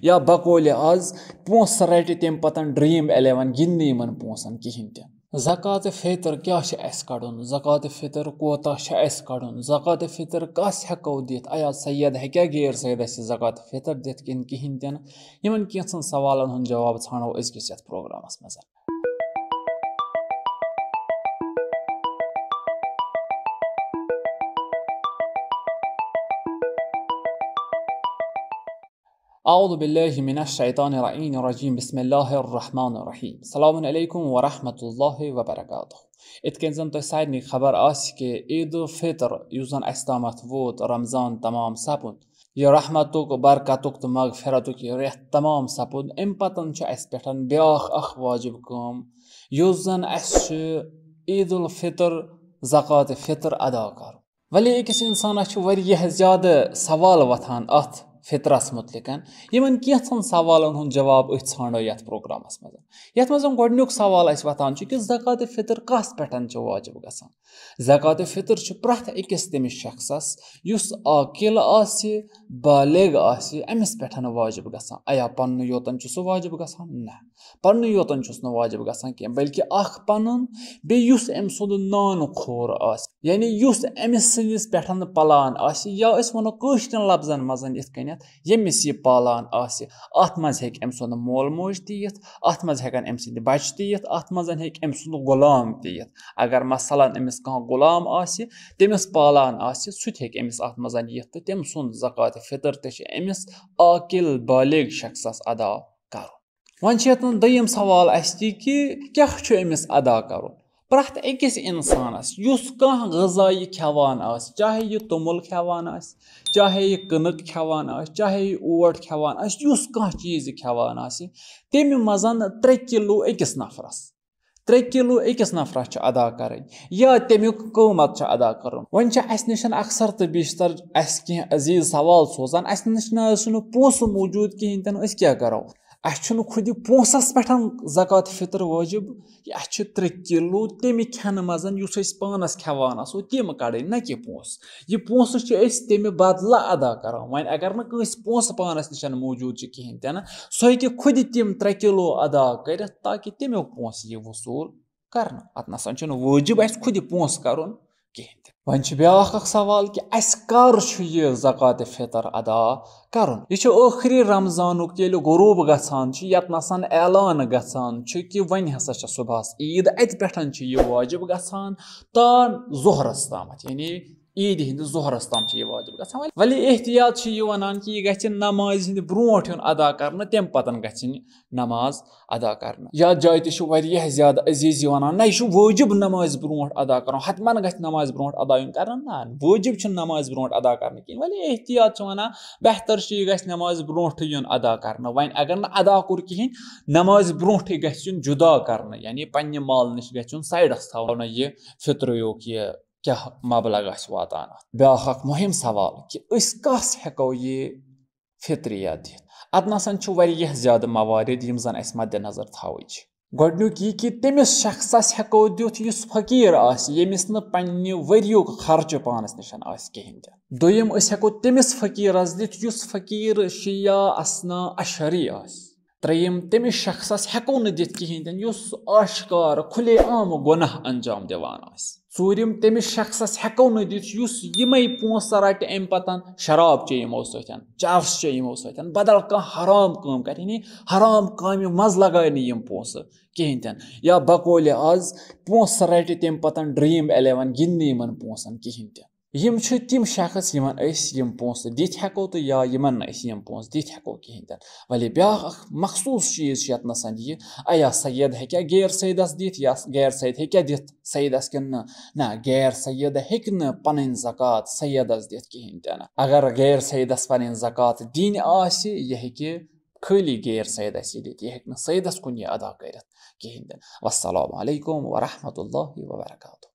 या बकौल आज पोस रटि तम पतन ड्रीम 11 गिंदे यमन पोसन कहीं तन। ज़कात फ़ितर क्या कड़न, ज़कात फ़ितर कोता कड़न, ज़कात फ़ितर कस हेको दित, आया सैयद हेक्या गैर सैयद ज़कात फ़ितर दित किन कहीं तन। यमन कैंसन सवालन हुंद जवाब छानो अज़किस यथ प्रोग्रामस मज। अऊज़ु बिल्लाहि मिनश शैतानिर रजीम बिस्मिल्लाहिर रहमानिर रहीम। अस्सलामु अलैकुम व रहमतुल्लाहि व बरकातुहू। इत कन तो सारे खबर कि ईद उल फितर युस जन अस तामत वोत रमजान तमाम सपुन यह रहमतुक बरकतुक तो मगफिरतुक रेत तमाम सपुन अम पतन अस पे ब्याख अख वाजिब काम युस जन अस ईद उल फितर ज़कात फ़ितर अदा कर। वली अकिस इंसानस ज्यादा सवाल वथान अथ फितरस मुतलिकन यमन कैंसन सवालन हुंद जवाब छानो यथ प्रोग्रामस मज। यथ मज गोडनुक सवाल वथान कि ज़कात फ़ितर कस पेटन वाजिब गसान। ज़कात फ़ितर प्रथ अकिस तमिस शख्सस युस आकिल आसि बालिग आसि अमिस पेटन वाजिब गसान। आया पन्न योतन सु वाजिब गसान ना, पन्न योतन छुस न वाजिब गसान कि बल्कि अख पनुन बे युस अम सुंद नान खोर आसि, यानी युस अमिस सिंदिस पेटन पलान आसि, या अस वनो कश्रन लफ्जन मजन इत कन यमिस यह पालान आसि अत मज हेक अम सुंद मोल मोज तीत, अत मज हेकन अम सिंद बच तीत, अत मजन हेक अम सुंद गुलाम तीत। अगर मसलन अमिस कह गुलाम आसि तमिस पालान आसि सुत हेक अमिस अत मजन यित तो तम सुंद ज़कात फ़ितर ते अमिस आकिल बालिग शख्सस अदा करुन। वन यतन दोयम सवाल कि क्या अमिस अदा करुन। प्रथ अकिस इंसानस युस कह ग़ज़ाई खेवान आस, चाहे यह तुमुल खेवान आस, चाहे यह कनक खेवान आस, चाहे यह ओट खेवान आस, युस कह चीज खेवान आस, तमि मजन 3 किलो अकिस नफरस, 3 किलो अकिस नफरस अदा कर या तमिक क़ीमत अदा कर। वन अस निश अक्सर तो बेशतर अस कह अजीज सवाल सोजान अस निश पोस मौजूद कहीं तन अस क्या करो। अस खुद पोसस पे ज़कात फ़ितर वाजिब कि अस 3 किलो तमि खेन मजन युस पानस खेवान आसो तम कड़न न कि पोस। यह पोस तमि बदला अदा कर। वन अगर न कस पोस पानस निश मौजूद कहीं तन सह हेकि खुद तम 3 किलो अदा कर ताकि तमिक पोस यह वसूल कर। अत नसन वाजिब अस खुद पोस कर कहीं। वन ब्याख सवाल कि अस कर यह ज़कात फ़ितर अदा करुन। यह आखिरी रमजानुक ये गुरूब गसान यत नसन ऐलान गसान कि वन हसा सुबह ईद अत पे यह वाजिब गसान ता ज़ोहरस तामत, यानी ईद हिंद ज़ोहरस ताम यह वाजिब गसान। वली एहतियात वन कि यह गि नमाज हिंद ब्रोट अदा कर तम पतन गि नमाज अदा कर। या जाय ज्यादा अजीज वन ना यह वाजिब नमाज ब्रोट अदा कर, हतमन गि नमाज ब्रोट अदा कर ना, वाजिब नमाज ब्रोट अदा कर कहीं। वली एहतियात वन बेहतर यह गि नमाज ब्रोट अदा कर। वन अगर न अदा कोर कहीं नमाज ब्रोट गि जुदा कर, यानी पन्ने माल नश गि साइडस थवन यह फितरुक यह क्या मबलग वातान। ब्याख मुहिम सवाल कि कस हेको ये फित्रिया दित। अत नसन ज्यादा मवारिद यम जन अस मद्दे नजर थावच। गोडनुक यह कि तमिस शख्सस हेको दित युस फकीर आस, यमिस न पन्ने वरियुक खर्च पानस निश आस कहीं तन। दोयम अस हेको तमिस फकीरस दित युस फकीर शिया असना अशरी आस। त्रेयम तमिस शख्सस हेको न दित कहीं तन युस आश्कार खुले आम गुनाह अंजाम दिवान आस। ूरम तमिस शख्सस हेको न दित युस यमई पोस रट अम पतन शराब चे यमो सतन, चर्स चे यमो सतन, बदल कह हराम काम कर, यानी हराम काम मज लगाए यम पोस कहीं तन। या बकौल आज पोस रट तम पतन ड्रीम 11 गिंदे यमन पोसन कहीं तन। यम तिम शख्स यम पोस दित हेको तो या यमन यम पोस दित हेको कहीं तन। वली ब्याख मखसूस चीज यत नसन यह आया सैयद हेक्या गैर सैयदस दित या गैर सैयद हेक्या दित सैयदस कि ना, गैर सैयद हेक न पन ज़कात सैयदस दित कहीं तन। अगर गैर सैयदस पन ज़कात दिन आसि यह हेकि खाली गैर सैयदस दित, यह हेक न सैयदस कुन अदा कर कहीं तन। वस्सलामु अलैकुम व रहमतुल्लाहि व बरकातुहू।